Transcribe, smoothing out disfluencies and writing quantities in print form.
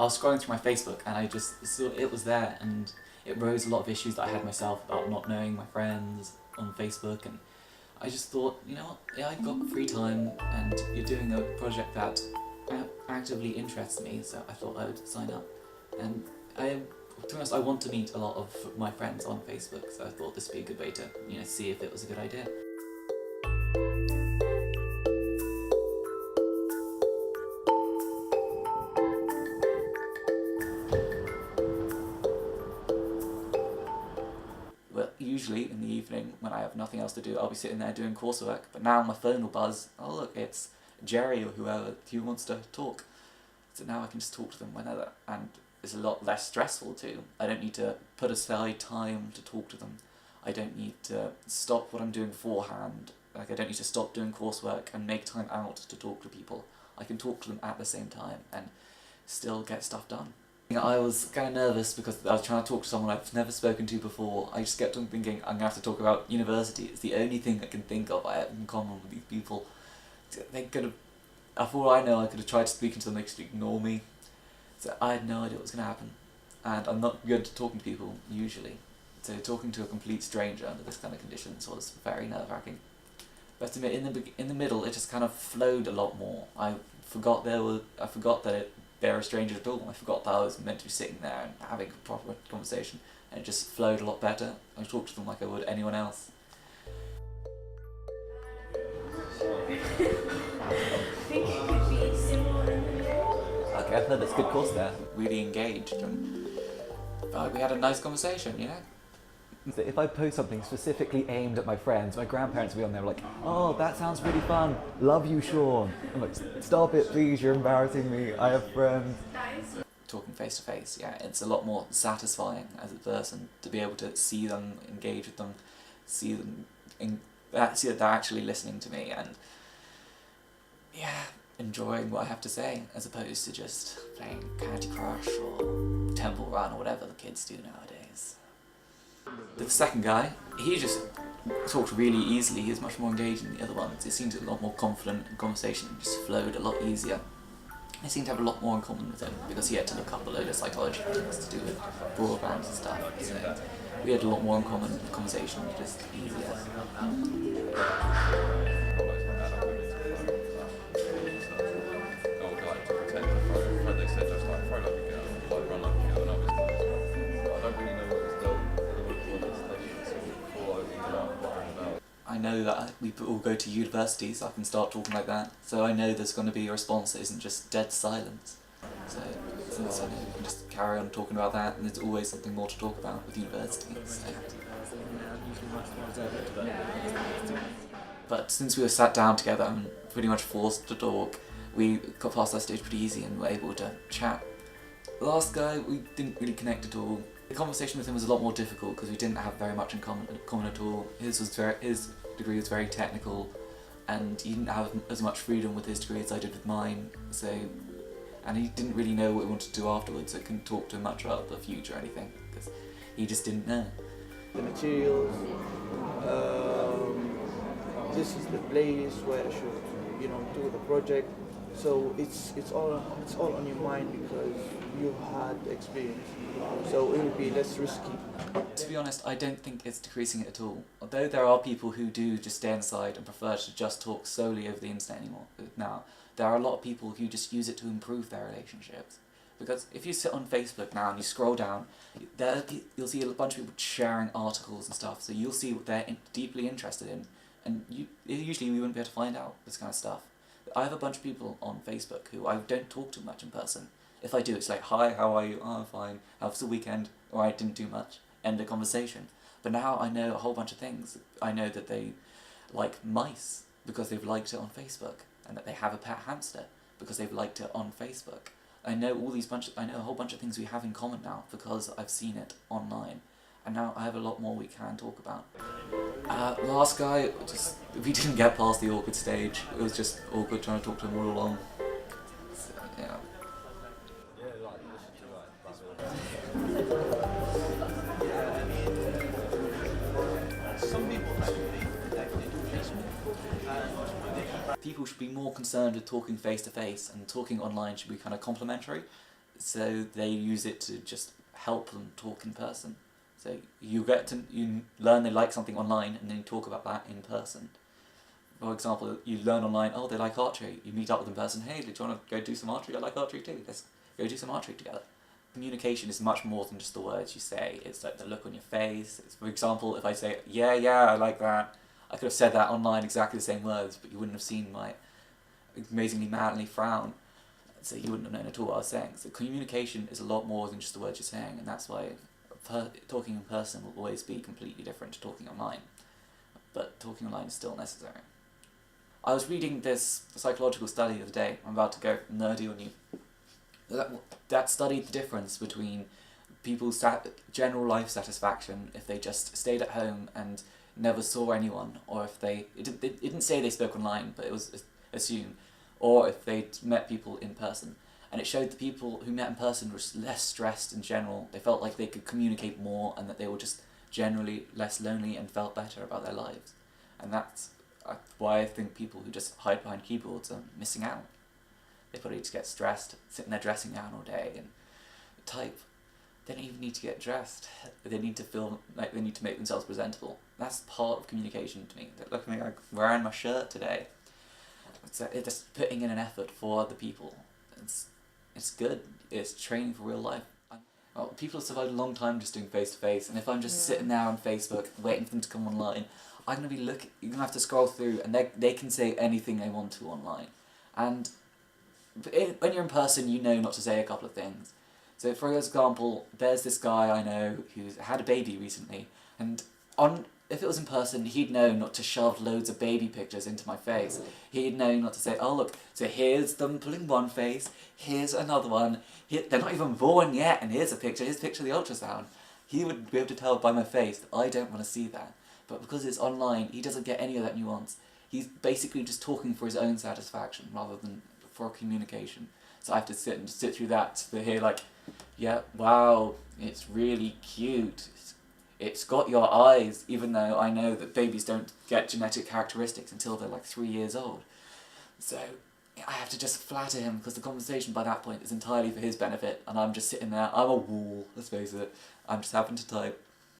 I was scrolling through my Facebook and I just saw it was there, and it rose a lot of issues that I had myself about not knowing my friends on Facebook, and I just thought, you know what, yeah, I've got free time and you're doing a project that actively interests me, so I thought I would sign up. And to be honest, I want to meet a lot of my friends on Facebook, so I thought this would be a good way to, you know, see if it was a good idea. Well, usually in the evening when I have nothing else to do, I'll be sitting there doing coursework, but now my phone will buzz, oh look, it's Jerry or whoever who wants to talk. So now I can just talk to them whenever, and it's a lot less stressful too. I don't need to put aside time to talk to them. I don't need to stop what I'm doing beforehand. Like, I don't need to stop doing coursework and make time out to talk to people. I can talk to them at the same time and still get stuff done. I was kind of nervous because I was trying to talk to someone I've never spoken to before. I just kept on thinking I'm going to have to talk about university. It's the only thing I can think of I have in common with these people. They could have, for all I know, I could have tried to speak to them, they could ignore me. So I had no idea what was going to happen. And I'm not good at talking to people, usually. So talking to a complete stranger under this kind of conditions was very nerve-wracking. But in the middle, it just kind of flowed a lot more. I forgot that they were a stranger at all. I forgot that I was meant to be sitting there and having a proper conversation. And it just flowed a lot better. I talked to them like I would anyone else. Okay, I've heard that's a good course there. Really engaged, and we had a nice conversation, you know? If I post something specifically aimed at my friends, my grandparents will be on there like, oh, that sounds really fun, love you, Sean. I'm like, stop it please, you're embarrassing me, I have friends. Talking face to face, yeah, it's a lot more satisfying as a person to be able to see them, engage with them, see that they're actually listening to me, and yeah, enjoying what I have to say, as opposed to just playing Candy Crush or Temple Run or whatever the kids do nowadays. The second guy, he just talked really easily. He was much more engaged than the other ones. He seemed a lot more confident, and conversation just flowed a lot easier. I seemed to have a lot more in common with him because he had to look up a load of psychology things to do with broadbands and stuff. So we had a lot more in common. Conversation was just easier. I know that we all go to university, so I can start talking like that. So I know there's going to be a response that isn't just dead silence. So since I know we can just carry on talking about that, and there's always something more to talk about with university. So. But since we were sat down together and pretty much forced to talk, we got past that stage pretty easy and were able to chat. The last guy, we didn't really connect at all. The conversation with him was a lot more difficult because we didn't have very much in common at all. His degree was very technical, and he didn't have as much freedom with his degree as I did with mine. So, and he didn't really know what he wanted to do afterwards, so I couldn't talk to him much about the future or anything because he just didn't know. The materials, this is the place where I should, you know, do the project. So it's all on your mind because you've had experience. So it will be less risky. To be honest, I don't think it's decreasing it at all. Although there are people who do just stay inside and prefer to just talk solely over the internet anymore. Now, there are a lot of people who just use it to improve their relationships. Because if you sit on Facebook now and you scroll down, you'll see a bunch of people sharing articles and stuff, so you'll see what they're deeply interested in, and usually we wouldn't be able to find out this kind of stuff. I have a bunch of people on Facebook who I don't talk to much in person. If I do, it's like, hi, how are you? Oh, I'm fine. How was the weekend? Or I didn't do much. End of conversation. But now I know a whole bunch of things. I know that they like mice because they've liked it on Facebook, and that they have a pet hamster because they've liked it on Facebook. I know I know a whole bunch of things we have in common now because I've seen it online. And now I have a lot more we can talk about. Last guy, we didn't get past the awkward stage. It was just awkward trying to talk to him all along. So, yeah. People should be more concerned with talking face to face, and talking online should be kind of complementary. so they use it to just help them talk in person. So you learn they like something online, and then you talk about that in person. For example, you learn online, oh, they like archery. You meet up with them in person, hey, do you want to go do some archery? I like archery too. Let's go do some archery together. Communication is much more than just the words you say. It's like the look on your face. It's, for example, if I say, yeah, I like that, I could have said that online exactly the same words, but you wouldn't have seen my amazingly manly frown. So you wouldn't have known at all what I was saying. So communication is a lot more than just the words you're saying, and that's why talking in person will always be completely different to talking online. But talking online is still necessary. I was reading this psychological study the other day. I'm about to go nerdy on you. That studied the difference between people's general life satisfaction if they just stayed at home and never saw anyone, or if it didn't say they spoke online, but it was assumed, or if they'd met people in person. And it showed the people who met in person were less stressed in general. They felt like they could communicate more, and that they were just generally less lonely and felt better about their lives. And that's why I think people who just hide behind keyboards are missing out. They probably just get stressed, sit in their dressing gown all day and type. They don't even need to get dressed. They need to feel like they need to make themselves presentable. That's part of communication to me. Look at me, I'm wearing my shirt today. It's just putting in an effort for other people. It's good. It's training for real life. Well, people have survived a long time just doing face-to-face, and if I'm just sitting there on Facebook waiting for them to come online, I'm going to be you're going to have to scroll through, and they can say anything they want to online. And when you're in person, you know not to say a couple of things. So, for example, there's this guy I know who's had a baby recently, and if it was in person, he'd know not to shove loads of baby pictures into my face. He'd know not to say, oh look, so here's them pulling one face, here's another one, they're not even born yet, and here's a picture of the ultrasound. He would be able to tell by my face that I don't want to see that. But because it's online, he doesn't get any of that nuance. He's basically just talking for his own satisfaction rather than for communication. So I have to sit through that to hear like, yeah, wow, it's really cute. It's got your eyes, even though I know that babies don't get genetic characteristics until they're like 3 years old. So I have to just flatter him because the conversation by that point is entirely for his benefit, and I'm just sitting there, I'm a wall, let's face it, I'm just having to type.